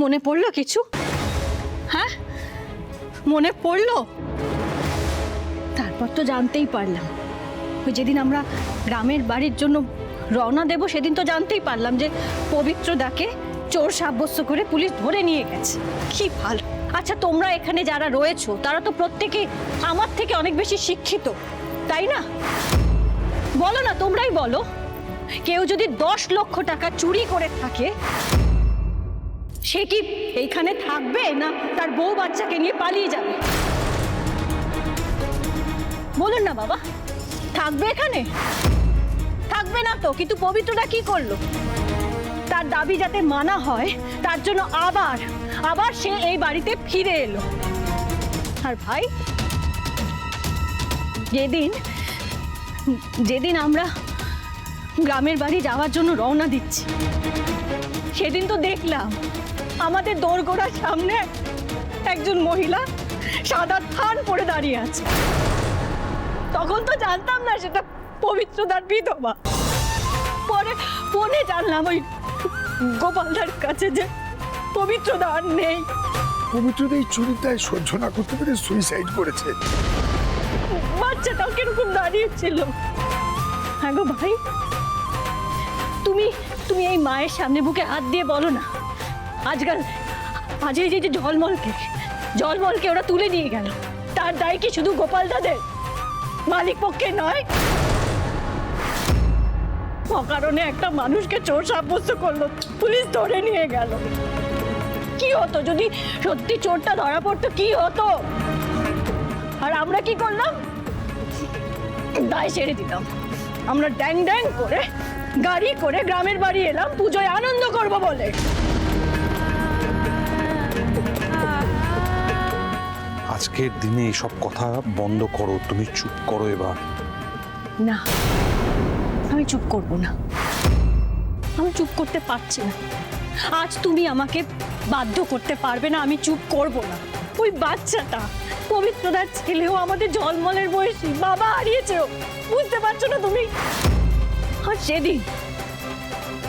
মনে পড়লো কিছু? হ্যাঁ, মনে পড়লো? তারপর তো জানতেই পারলাম, ওই যেদিন আমরা গ্রামের বাড়ির জন্য রওনা দেব সেদিন তো জানতেই পারলাম যে পবিত্রদাকে চোর সাব্যস্ত করে পুলিশ ধরে নিয়ে গেছে। কি ভালো। আচ্ছা, তোমরা এখানে যারা রয়েছো তারা তো প্রত্যেকে আমার থেকে অনেক বেশি শিক্ষিত, তাই না? বলো না, তোমরাই বলো, কেউ যদি 10 লক্ষ টাকা চুরি করে থাকে সে কি এইখানে থাকবে, না তার বউ বাচ্চাকে নিয়ে পালিয়ে যাবে? বলুন না বাবা, থাকবে এখানে? থাকবে না তো। কিন্তু পবিত্রদা কি করলো? তার দাবি যাতে মানা হয় তার জন্য আবার সে এই বাড়িতে ফিরে এলো। আর ভাই, যেদিন আমরা গ্রামের বাড়ি যাওয়ার জন্য রওনা দিচ্ছি সেদিন তো দেখলাম আমাদের দোরগোড়ার সামনে একজন মহিলা সাদা থান পরে দাঁড়িয়ে আছে। তখন তো জানতাম না সেটা পবিত্রদার বিধবা। পরে ফোনে জানলাম ওই গোপালদার কাছে যে পবিত্রদা আর নেই। পবিত্রদা এই চুরির দায় সহ্য না করতে পেরে সুইসাইড করেছে। বাচ্চাটাও কিরকম দাঁড়িয়েছিল। হ্যাঁ গো ভাই, তুমি এই মায়ের সামনে বুকে হাত দিয়ে বলো না, আজ এই যে ঝলমলকে ওরা তুলে নিয়ে গেল, তার দায় কি শুধু গোপাল দাদের, মালিক পক্ষে নয়? অকারণে একটা মানুষকে চোর সাব্যস্ত করলো, পুলিশ ধরে নিয়ে গেল। কি হতো যদি সত্যি চোরটা ধরা পড়তো? কি হতো? আর আমরা কি করলাম? দায় ছেড়ে দিলাম। আমরা ড্যাং ড্যাং করে গাড়ি করে গ্রামের বাড়ি এলাম পুজোয় আনন্দ করব বলে। আজকের দিনে এসব কথা বন্ধ করো, তুমি চুপ করো এবার। না, আমি চুপ করব না। আমি চুপ করতে পারছি না। আজ তুমি আমাকে বাধ্য করতে পারবে না, আমি চুপ করব না। ওই বাচ্চাটা পবিত্রদার ছেলেও আমাদের ঝলমলের বয়সী, বাবা হারিয়েছে, বুঝতে পারছো না তুমি? আর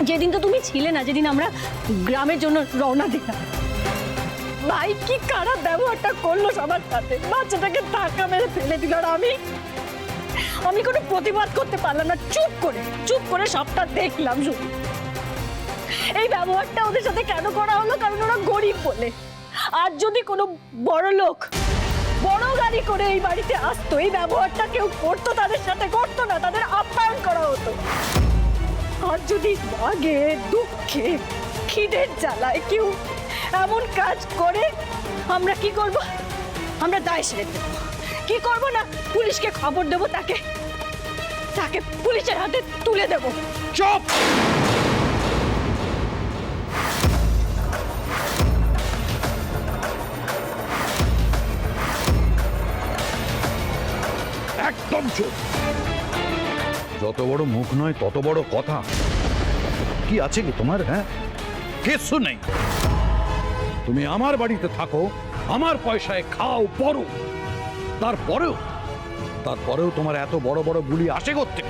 যেদিন তো তুমি ছিলে না, যেদিন আমরা গ্রামের জন্য রওনা দিলাম, ভাই কি খারাপ ব্যবহারটা করলো সবার সাথে। বাচ্চাটাকে ধাক্কা মেরে ফেলে দিল। আর আমি কোনো প্রতিবাদ করতে পারলাম না, চুপ করে সবটা দেখলাম শুধু। এই ব্যবহারটা ওদের সাথে কেন করা হলো? কারণ ওরা গরিব বলে। আর যদি কোনো বড় লোক বড় গাড়ি করে এই বাড়িতে আসতো, এই ব্যবহারটা কেউ করতো তাদের সাথে? করতো না, তাদের আপ্যায়ন করা হতো। আর যদি রাগে দুঃখে খিদের জ্বালায় কেউ এমন কাজ করে, আমরা কি করব? আমরা দায় সেরে দেব। কি করব না, পুলিশকে খবর দেব, তাকে পুলিশের হাতে তুলে দেব। চুপ! একদম চুপ! যত বড় মুখ নয় তত বড় কথা। কি আছে কি তোমার? হ্যাঁ, কিছু নেই। তুমি আমার বাড়িতে থাকো, আমার পয়সায় খাও পরো, তারপরেও তোমার এত বড় বড় বুলি আসে করতে।